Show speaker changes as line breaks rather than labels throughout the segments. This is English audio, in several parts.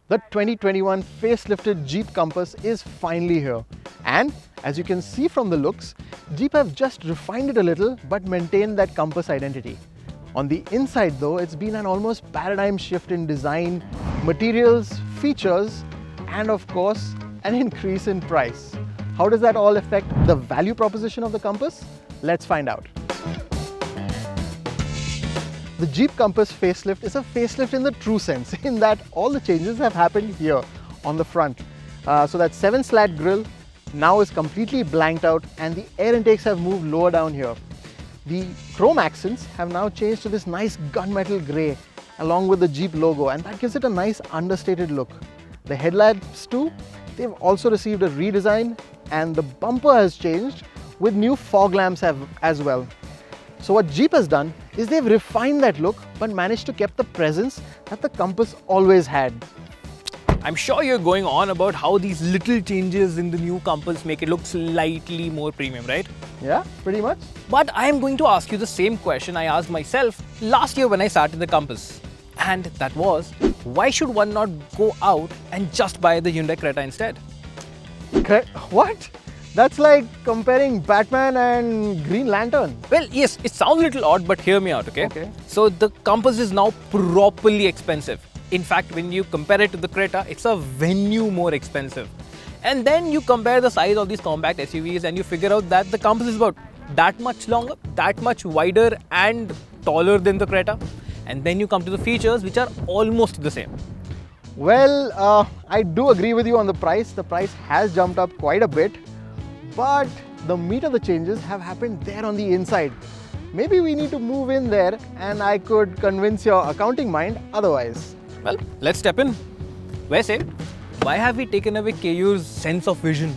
The 2021 facelifted Jeep Compass is finally here. And as you can see from the looks, Jeep have just refined it a little but maintained that Compass identity. On the inside though, it's been an almost paradigm shift in design, materials, features, and of course, an increase in price. How does that all affect the value proposition of the Compass? Let's find out. The Jeep Compass facelift is a facelift in the true sense, in that all the changes have happened here on the front. So that 7-slat grille now is completely blanked out and the air intakes have moved lower down here. The chrome accents have now changed to this nice gunmetal grey along with the Jeep logo, and that gives it a nice understated look. The headlamps too, they've also received a redesign, and the bumper has changed with new fog lamps as well. So what Jeep has done is they've refined that look but managed to keep the presence that the Compass always had.
I'm sure you're going on about how these little changes in the new Compass make it look slightly more premium, right?
Yeah, pretty much.
But I am going to ask you the same question I asked myself last year when I started the Compass. And that was, why should one not go out and just buy the Hyundai Creta instead?
What? That's like comparing Batman and Green Lantern.
Well, yes, it sounds a little odd, but hear me out, okay? So the Compass is now properly expensive. In fact, when you compare it to the Creta, it's a venue more expensive. And then you compare the size of these compact SUVs and you figure out that the Compass is about that much longer, that much wider and taller than the Creta. And then you come to the features, which are almost the same.
Well, I do agree with you on the price. The price has jumped up quite a bit, but the meat of the changes have happened there on the inside. Maybe we need to move in there and I could convince your accounting mind otherwise.
Well, let's step in. Vaise, why have we taken away KU's sense of vision?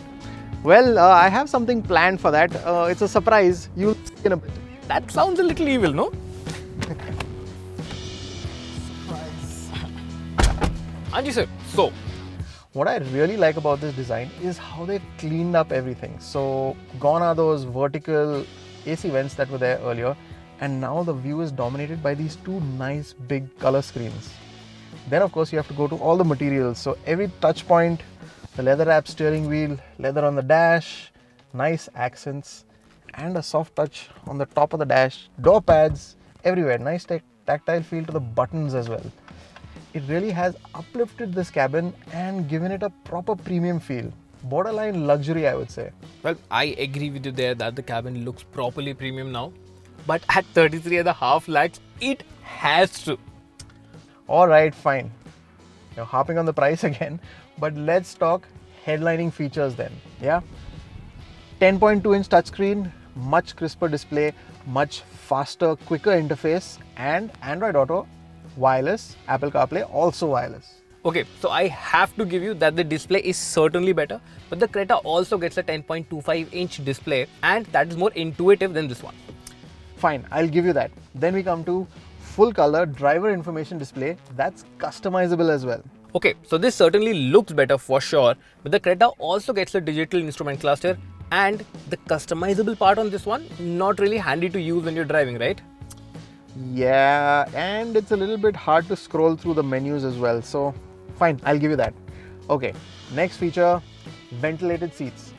Well, I have something planned for that. It's a surprise. You'll see in a bit.
That sounds a little evil, no? Anji sir, so
what I really like about this design is how they've cleaned up everything. So gone are those vertical AC vents that were there earlier, and now the view is dominated by these two nice big color screens. Then of course you have to go to all the materials. So every touch point, the leather wrapped steering wheel, leather on the dash, nice accents, and a soft touch on the top of the dash, door pads everywhere, nice tactile feel to the buttons as well. It really has uplifted this cabin and given it a proper premium feel. Borderline luxury, I would say.
Well, I agree with you there that the cabin looks properly premium now. But at 33.5 lakhs, it has to.
Alright, fine. You're harping on the price again. But let's talk headlining features then. Yeah? 10.2-inch touchscreen, much crisper display, much faster, quicker interface, and Android Auto, wireless, Apple CarPlay also wireless.
Okay, so I have to give you that the display is certainly better, but the Creta also gets a 10.25-inch display, and that is more intuitive than this one.
Fine, I'll give you that. Then we come to full color driver information display that's customizable as well.
Okay, so this certainly looks better for sure, but the Creta also gets a digital instrument cluster, and the customizable part on this one, not really handy to use when you're driving, right?
Yeah, and it's a little bit hard to scroll through the menus as well. So fine, I'll give you that. Okay, next feature, ventilated seats.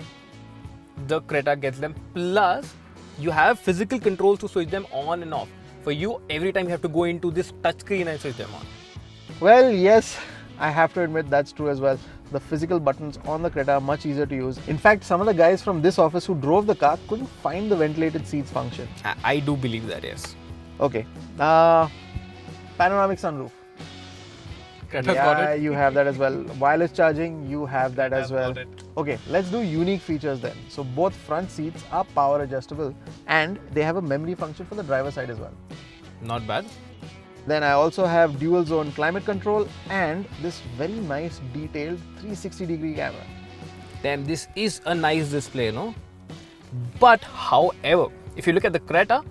The Creta gets them, plus you have physical controls to switch them on and off. For you, every time you have to go into this touchscreen and switch them on.
Well, yes, I have to admit that's true as well. The physical buttons on the Creta are much easier to use. In fact, some of the guys from this office who drove the car couldn't find the ventilated seats function.
I do believe that, yes.
Okay, panoramic sunroof. Yeah, you have that as well. Wireless charging, you have that as well. Okay, let's do unique features then. So both front seats are power adjustable and they have a memory function for the driver side as well.
Not bad.
Then I also have dual zone climate control and this very nice detailed 360-degree camera.
Damn, this is a nice display, no? But however, if you look at the Creta,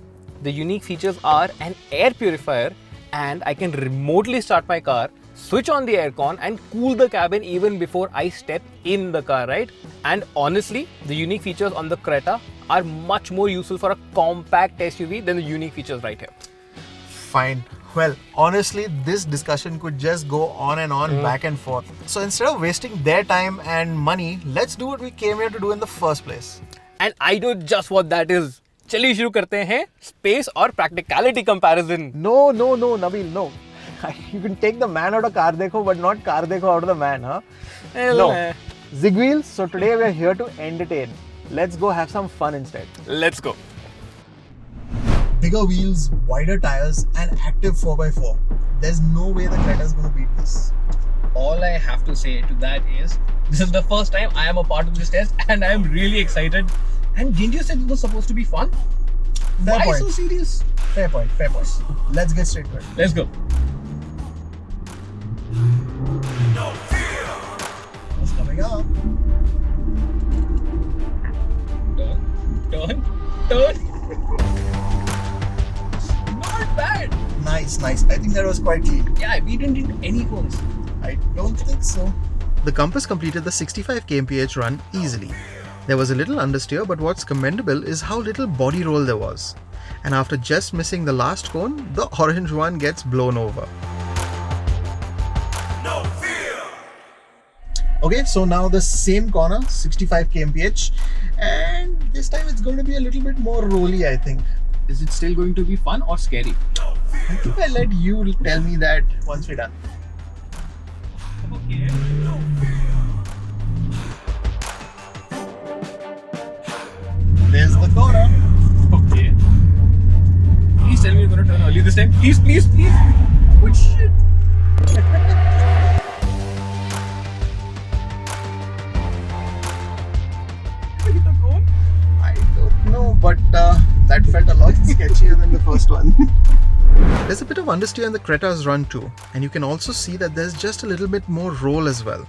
the unique features are an air purifier, and I can remotely start my car, switch on the aircon and cool the cabin even before I step in the car, right? And honestly, the unique features on the Creta are much more useful for a compact SUV than the unique features right here.
Fine. Well, honestly, this discussion could just go on and on, back and forth. So instead of wasting their time and money, let's do what we came here to do in the first place.
And I know just what that is. चलिए शुरू करते हैं space और practicality comparison.
No, Nabil, no. You can take the man out of car dekho, but not car dekho out of the man, huh? No. ZigWheels, so today we are here to entertain. Let's go have some fun instead.
Let's go.
Bigger wheels, wider tires, and active 4x4. There's no way the Creta is going to beat this.
All I have to say to that is, this is the first time I am a part of this test and I am really excited. And didn't you say it was supposed to be fun? Why so serious?
Fair point. Let's get straight to it.
Let's go.
No fear! What's coming up?
Turn. Not bad.
Nice. I think that was quite clean.
Yeah, we didn't hit any holes.
I don't think so. The Compass completed the 65 kmph run easily. There was a little understeer, but what's commendable is how little body roll there was. And after just missing the last cone, the orange one gets blown over. No fear! Okay, so now the same corner, 65 kmph, and this time it's going to be a little bit more rolly, I think.
Is it still going to be fun or scary?
I think I'll let you tell me that once we're done.
Okay.
There's the corner.
Okay. Please tell me you're going to turn early this time. Please. Oh shit.
I don't know, but that felt a lot sketchier than the first one. There's a bit of understeer in the Creta's run too, and you can also see that there's just a little bit more roll as well.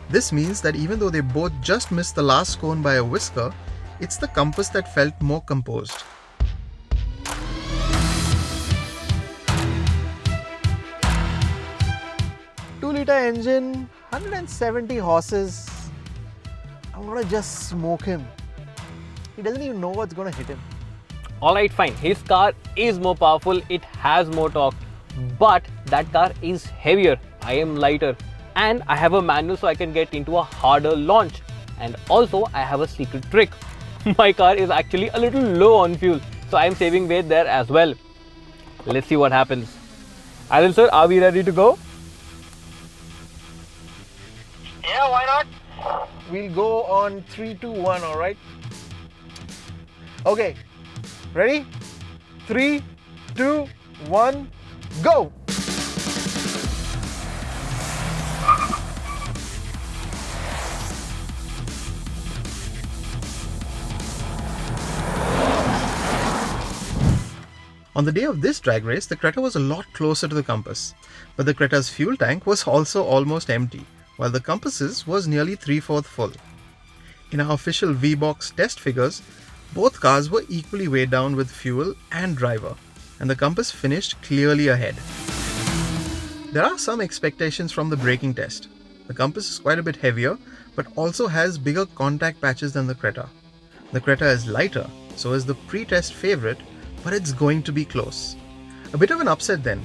This means that even though they both just missed the last cone by a whisker, it's the Compass that felt more composed. Two-liter engine, 170 horses. I'm gonna just smoke him. He doesn't even know what's gonna hit him.
Alright, fine. His car is more powerful, it has more torque, but that car is heavier. I am lighter, and I have a manual so I can get into a harder launch. And also, I have a secret trick. My car is actually a little low on fuel, so I am saving weight there as well. Let's see what happens. Adil sir, are we ready to go?
Yeah, why not? We'll go on 3, 2, 1, alright? Okay, ready? 3, 2, 1, go! On the day of this drag race, the Creta was a lot closer to the Compass, but the Creta's fuel tank was also almost empty, while the Compass's was nearly 3/4 full. In our official V-Box test figures, both cars were equally weighed down with fuel and driver, and the Compass finished clearly ahead. There are some expectations from the braking test. The Compass is quite a bit heavier, but also has bigger contact patches than the Creta. The Creta is lighter, so is the pre-test favorite, but it's going to be close. A bit of an upset then.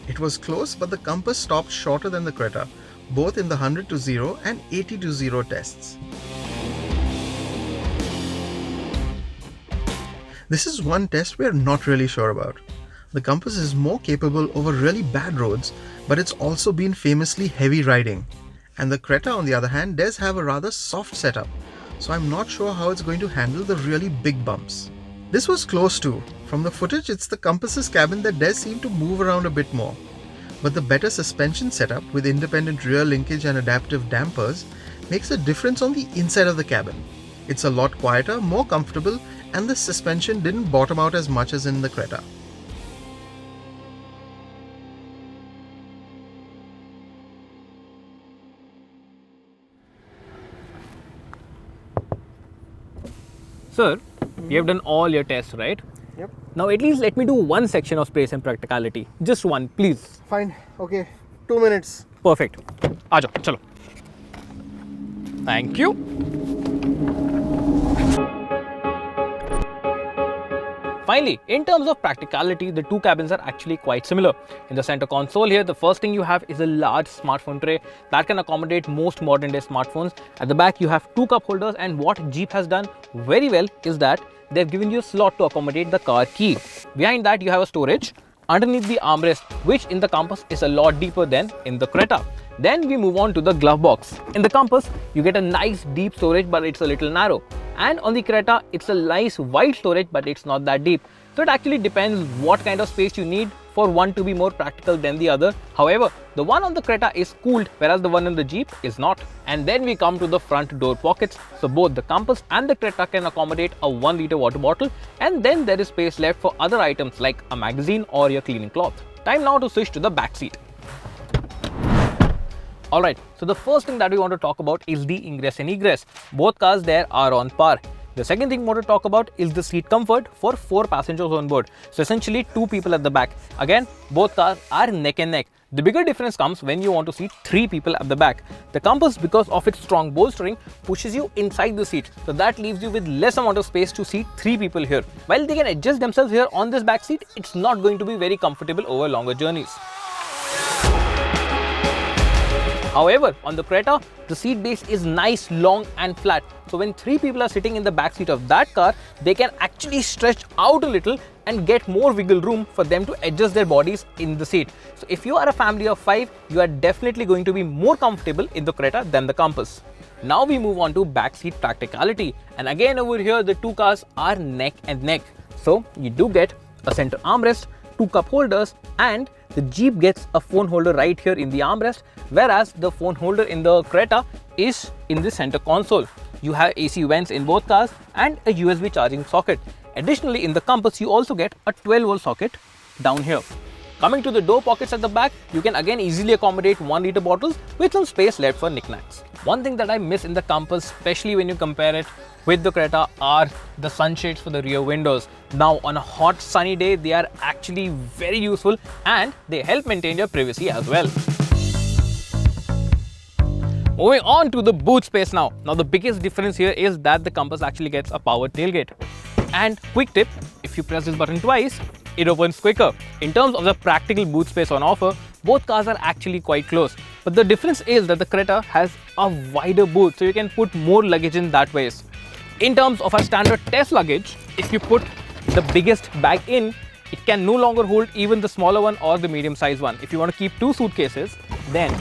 It was close, but the Compass stopped shorter than the Creta, both in the 100-0 and 80-0 tests. This is one test we're not really sure about. The Compass is more capable over really bad roads, but it's also been famously heavy riding. And the Creta, on the other hand, does have a rather soft setup, so I'm not sure how it's going to handle the really big bumps. This was close too. From the footage, it's the Compass's cabin that does seem to move around a bit more. But the better suspension setup with independent rear linkage and adaptive dampers makes a difference on the inside of the cabin. It's a lot quieter, more comfortable, and the suspension didn't bottom out as much as in the Creta.
Sir, you have done all your tests, right?
Yep.
Now at least let me do one section of space and practicality. Just one, please.
Fine. Okay. 2 minutes.
Perfect. Aajo, chalo. Thank you. Finally, in terms of practicality, the two cabins are actually quite similar. In the center console here, the first thing you have is a large smartphone tray that can accommodate most modern day smartphones. At the back, you have two cup holders, and what Jeep has done very well is that they've given you a slot to accommodate the car key. Behind that, you have a storage underneath the armrest, which in the Compass is a lot deeper than in the Creta. Then we move on to the glove box. In the Compass, you get a nice deep storage, but it's a little narrow. And on the Creta, it's a nice wide storage, but it's not that deep. So it actually depends what kind of space you need for one to be more practical than the other. However, the one on the Creta is cooled, whereas the one in the Jeep is not. And then we come to the front door pockets. So both the Compass and the Creta can accommodate a 1 liter water bottle, and then there is space left for other items like a magazine or your cleaning cloth. Time now to switch to the back seat. Alright, so the first thing that we want to talk about is the ingress and egress. Both cars there are on par. The second thing we want to talk about is the seat comfort for 4 passengers on board. So essentially 2 people at the back. Again, both cars are neck and neck. The bigger difference comes when you want to seat 3 people at the back. The Compass, because of its strong bolstering, pushes you inside the seat. So that leaves you with less amount of space to seat 3 people here. While they can adjust themselves here on this back seat, it's not going to be very comfortable over longer journeys. However, on the Creta, the seat base is nice, long and flat. So when 3 people are sitting in the back seat of that car, they can actually stretch out a little and get more wiggle room for them to adjust their bodies in the seat. So if you are a family of 5, you are definitely going to be more comfortable in the Creta than the Compass. Now we move on to back seat practicality. And again over here, the 2 cars are neck and neck. So you do get a center armrest, 2 cup holders, and the Jeep gets a phone holder right here in the armrest, whereas the phone holder in the Creta is in the center console. You have AC vents in both cars and a USB charging socket. Additionally, in the Compass, you also get a 12-volt socket down here. Coming to the door pockets at the back, you can again easily accommodate 1 liter bottles with some space left for knickknacks. One thing that I miss in the Compass, especially when you compare it with the Creta, are the sunshades for the rear windows. Now on a hot sunny day, they are actually very useful and they help maintain your privacy as well. Moving on to the boot space now. Now the biggest difference here is that the Compass actually gets a power tailgate. And quick tip, if you press this button twice, it opens quicker. In terms of the practical boot space on offer, both cars are actually quite close. But the difference is that the Creta has a wider boot, so you can put more luggage in that way. In terms of a standard test luggage, if you put the biggest bag in, it can no longer hold even the smaller one or the medium sized one. If you want to keep 2 suitcases, then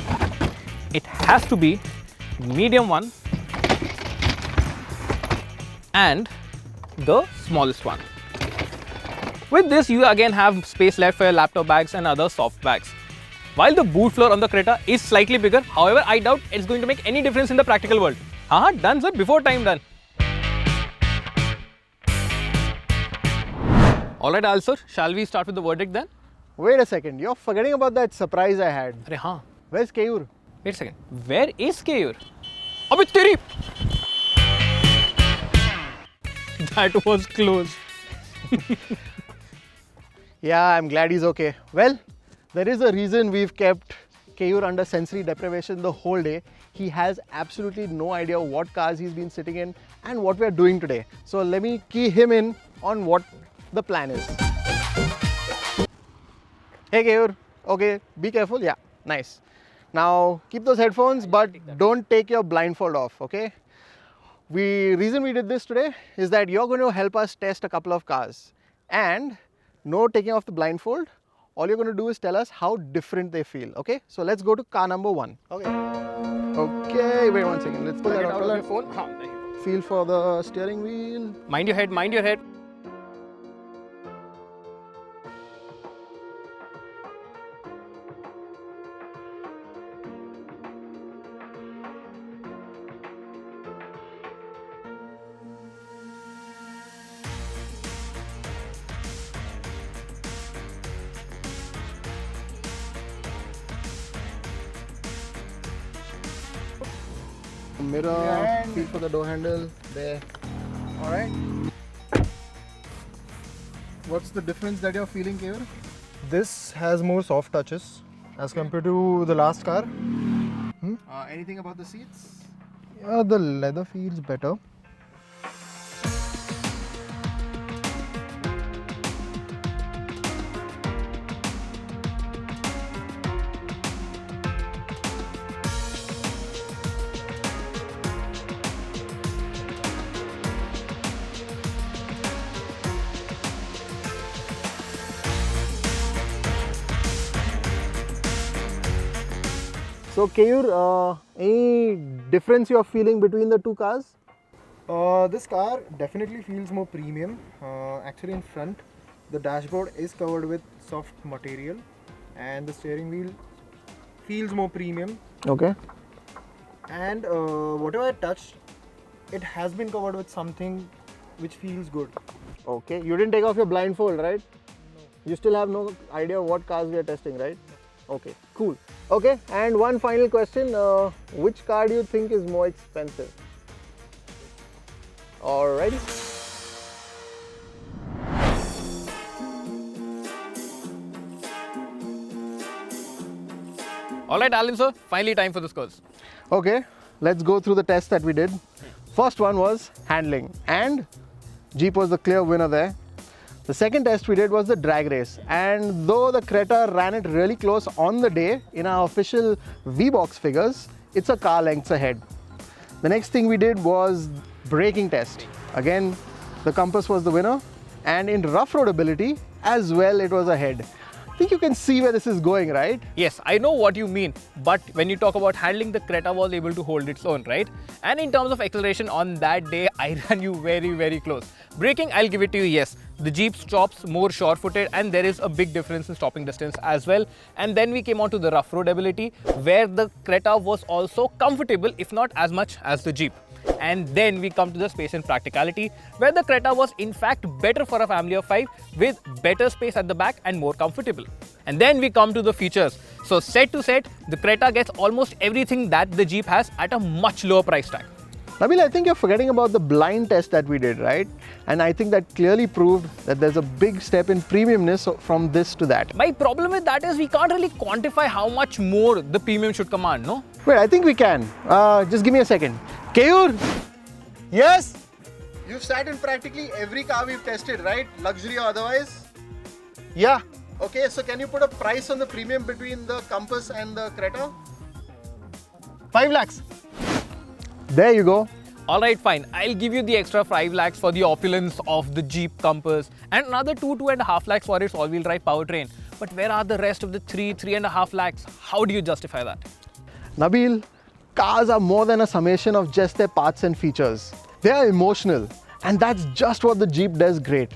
it has to be medium one and the smallest one. With this, you again have space left for your laptop bags and other soft bags. While the boot floor on the Creta is slightly bigger, however, I doubt it's going to make any difference in the practical world. Done sir, before time done. Alright Al sir, shall we start with the verdict then?
Wait a second, you're forgetting about that surprise I had. Where's Keyur?
Wait a second, where is Keyur? Abhi teri! That was close.
Yeah, I'm glad he's okay. Well, there is a reason we've kept Keyur under sensory deprivation the whole day. He has absolutely no idea what cars he's been sitting in and what we're doing today. So let me key him in on what the plan is. Hey Keyur, okay, be careful, yeah, nice. Now keep those headphones, but don't take your blindfold off, okay? Reason we did this today is that you're going to help us test a couple of cars. And no taking off the blindfold, all you're going to do is tell us how different they feel, okay? So let's go to car number 1. Okay, wait 1 second, let's pull that out of your phone. Feel for the steering wheel.
Mind your head, mind your head.
Mirror, feel for the door handle, there. Alright. What's the difference that you're feeling, Keyur?
This has more soft touches as compared to the last car.
Anything about the seats?
Yeah, the leather feels better.
So Keyur, any difference you're feeling between the two cars?
This car definitely feels more premium. Actually, in front, the dashboard is covered with soft material, and the steering wheel feels more premium.
Okay.
And whatever I touched, it has been covered with something which feels good.
Okay. You didn't take off your blindfold, right? No. You still have no idea what cars we are testing, right? Okay. Cool. Okay. And one final question: which car do you think is more expensive? Alrighty.
Alright, Alan sir, finally time for the scores.
Okay, let's go through the tests that we did. First one was handling, and Jeep was the clear winner there. The second test we did was the drag race, and though the Creta ran it really close on the day in our official V-Box figures, it's a car lengths ahead. The next thing we did was braking test. Again, the Compass was the winner, and in rough roadability as well, it was ahead. I think you can see where this is going, right?
Yes, I know what you mean, but when you talk about handling, the Creta was able to hold its own, right? And in terms of acceleration on that day, I ran you very, very close. Braking, I'll give it to you, yes. The Jeep stops more sure-footed, and there is a big difference in stopping distance as well. And then we came on to the rough road ability, where the Creta was also comfortable, if not as much as the Jeep. And then we come to the space and practicality, where the Creta was in fact better for a family of 5 with better space at the back and more comfortable. And then we come to the features. So set to set, the Creta gets almost everything that the Jeep has at a much lower price tag.
Nabil, I think you're forgetting about the blind test that we did, right? And I think that clearly proved that there's a big step in premiumness from this to that.
My problem with that is we can't really quantify how much more the premium should command, no?
Wait, I think we can. Just give me a second. Keyur! Yes? You've sat in practically every car we've tested, right? Luxury or otherwise? Yeah. Okay, so can you put a price on the premium between the Compass and the Creta? 5 lakhs. There you go.
Alright, fine. I'll give you the extra 5 lakhs for the opulence of the Jeep Compass and another 2.5 lakhs for its all-wheel drive powertrain. But where are the rest of the 3.5 lakhs? How do you justify that?
Nabil, cars are more than a summation of just their parts and features. They are emotional, and that's just what the Jeep does great.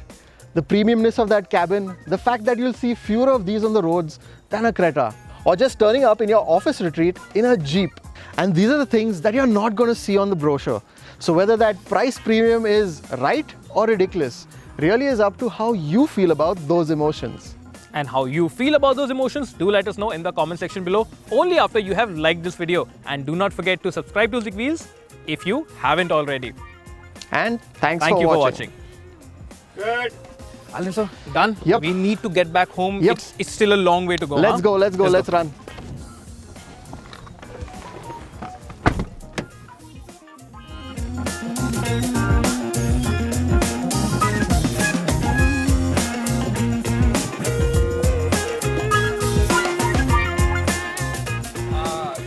The premiumness of that cabin, the fact that you'll see fewer of these on the roads than a Creta, or just turning up in your office retreat in a Jeep. And these are the things that you're not going to see on the brochure. So whether that price premium is right or ridiculous really is up to how you feel about those emotions.
And how you feel about those emotions, do let us know in the comment section below only after you have liked this video. And do not forget to subscribe to ZigWheels if you haven't already.
And thank
you
for
for watching.
Good.
Alan sir, done?
Yep.
We need to get back home.
Yep.
It's still a long way to go.
Let's go, let's run.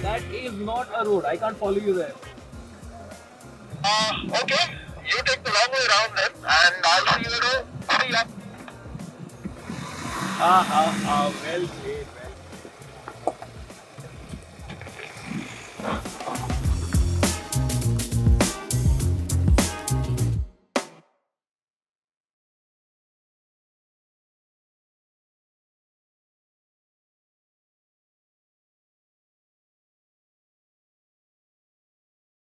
That is not a road. I can't follow you there.
Okay, you take the long way around then, and I'll see you at home. See ya.
Well played.